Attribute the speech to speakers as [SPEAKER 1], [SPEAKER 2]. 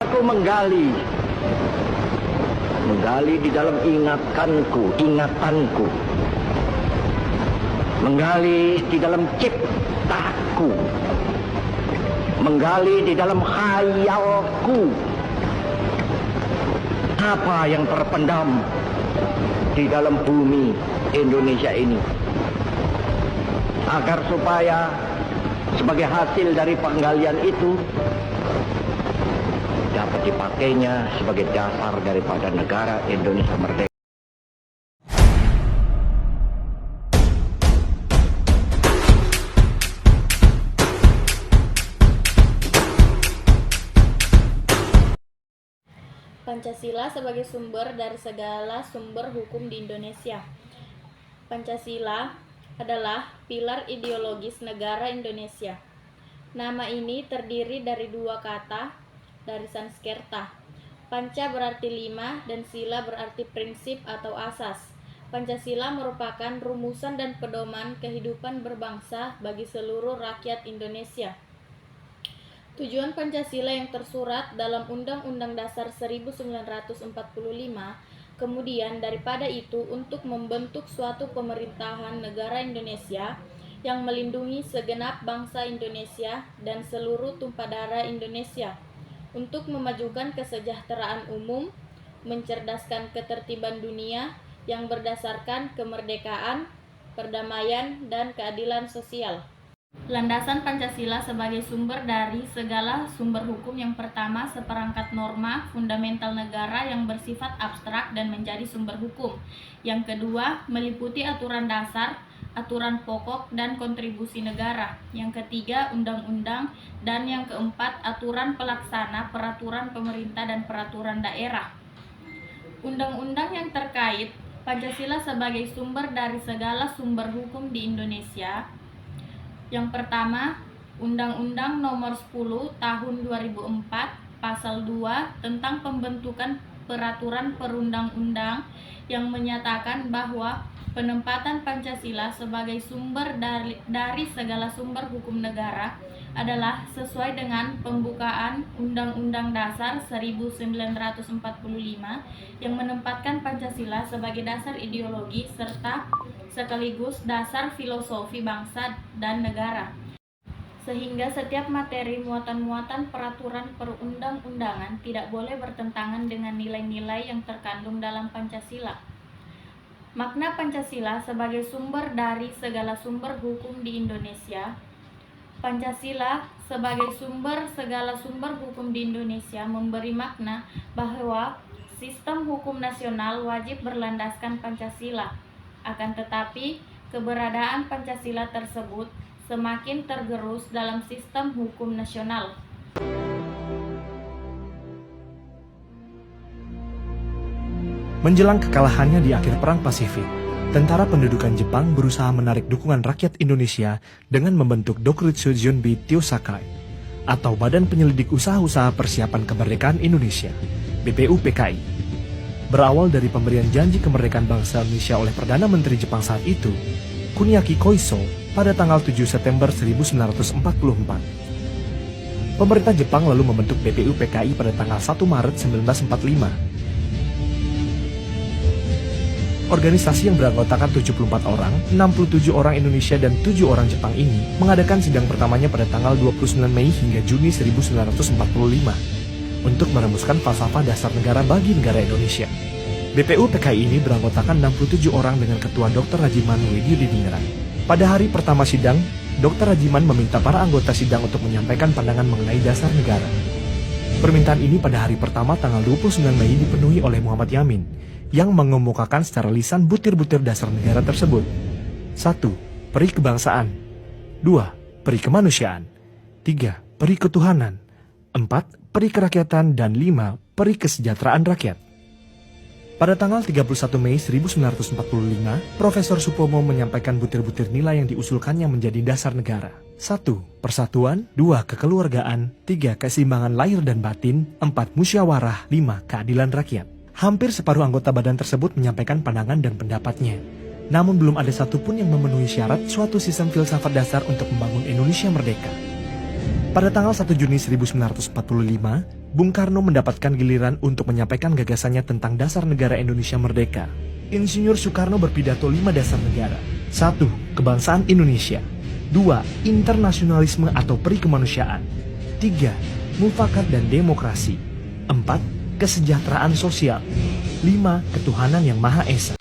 [SPEAKER 1] Aku menggali di dalam ingatanku, menggali di dalam ciptaku, menggali di dalam khayalku, apa yang terpendam di dalam bumi Indonesia ini, agar supaya sebagai hasil dari penggalian itu dapat dipakainya sebagai dasar daripada negara Indonesia merdeka.
[SPEAKER 2] Pancasila sebagai sumber dari segala sumber hukum di Indonesia. Pancasila adalah pilar ideologis negara Indonesia. Nama ini terdiri dari dua kata dari Sanskerta. Panca berarti 5 dan sila berarti prinsip atau asas. Pancasila merupakan rumusan dan pedoman kehidupan berbangsa bagi seluruh rakyat Indonesia. Tujuan Pancasila yang tersurat dalam Undang-Undang Dasar 1945, kemudian daripada itu untuk membentuk suatu pemerintahan negara Indonesia yang melindungi segenap bangsa Indonesia dan seluruh tumpah darah Indonesia, untuk memajukan kesejahteraan umum, mencerdaskan ketertiban dunia yang berdasarkan kemerdekaan, perdamaian, dan keadilan sosial. Landasan Pancasila sebagai sumber dari segala sumber hukum yang pertama, seperangkat norma fundamental negara yang bersifat abstrak dan menjadi sumber hukum. Yang kedua, meliputi aturan dasar, aturan pokok, dan kontribusi negara. Yang ketiga, undang-undang. Dan yang keempat, aturan pelaksana, peraturan pemerintah, dan peraturan daerah. Undang-undang yang terkait Pancasila sebagai sumber dari segala sumber hukum di Indonesia. Yang pertama, Undang-Undang Nomor 10 Tahun 2004 Pasal 2 tentang pembentukan peraturan perundang-undang yang menyatakan bahwa penempatan Pancasila sebagai sumber dari segala sumber hukum negara adalah sesuai dengan pembukaan Undang-Undang Dasar 1945 yang menempatkan Pancasila sebagai dasar ideologi serta sekaligus dasar filosofi bangsa dan negara, sehingga setiap materi muatan-muatan peraturan perundang-undangan tidak boleh bertentangan dengan nilai-nilai yang terkandung dalam Pancasila. Makna Pancasila sebagai sumber dari segala sumber hukum di Indonesia. Pancasila sebagai sumber segala sumber hukum di Indonesia memberi makna bahwa sistem hukum nasional wajib berlandaskan Pancasila. Akan tetapi, keberadaan Pancasila tersebut semakin tergerus dalam sistem hukum nasional.
[SPEAKER 3] Menjelang kekalahannya di akhir Perang Pasifik, tentara pendudukan Jepang berusaha menarik dukungan rakyat Indonesia dengan membentuk Dokuritsu Junbi Tyosakai, atau Badan Penyelidik Usaha-Usaha Persiapan Kemerdekaan Indonesia, BPUPKI. Berawal dari pemberian janji kemerdekaan bangsa Indonesia oleh Perdana Menteri Jepang saat itu, Kuniaki Koiso, pada tanggal 7 September 1944. Pemerintah Jepang lalu membentuk BPUPKI pada tanggal 1 Maret 1945. Organisasi yang beranggotakan 74 orang, 67 orang Indonesia dan 7 orang Jepang ini mengadakan sidang pertamanya pada tanggal 29 Mei hingga Juni 1945 untuk merumuskan falsafah dasar negara bagi negara Indonesia. BPUPKI ini beranggotakan 67 orang dengan Ketua Dr. Rajiman Wididingrat. Pada hari pertama sidang, Dr. Rajiman meminta para anggota sidang untuk menyampaikan pandangan mengenai dasar negara. Permintaan ini pada hari pertama tanggal 29 Mei dipenuhi oleh Muhammad Yamin, yang mengemukakan secara lisan butir-butir dasar negara tersebut. 1. Peri kebangsaan. 2. Peri kemanusiaan. 3. Peri ketuhanan. 4. Peri kerakyatan. Dan 5. Peri kesejahteraan rakyat. Pada tanggal 31 Mei 1945, Profesor Supomo menyampaikan butir-butir nilai yang diusulkannya menjadi dasar negara. 1. Persatuan. 2. Kekeluargaan. 3. Keseimbangan lahir dan batin. 4. Musyawarah. 5. Keadilan rakyat. Hampir separuh anggota badan tersebut menyampaikan pandangan dan pendapatnya. Namun belum ada satupun yang memenuhi syarat suatu sistem filsafat dasar untuk membangun Indonesia merdeka. Pada tanggal 1 Juni 1945, Bung Karno mendapatkan giliran untuk menyampaikan gagasannya tentang dasar negara Indonesia merdeka. Insinyur Soekarno berpidato 5 dasar negara. 1. Kebangsaan Indonesia. 2. Internasionalisme atau peri kemanusiaan. 3. Mufakat dan demokrasi. 4. Kesejahteraan sosial. 5. Ketuhanan yang Maha Esa.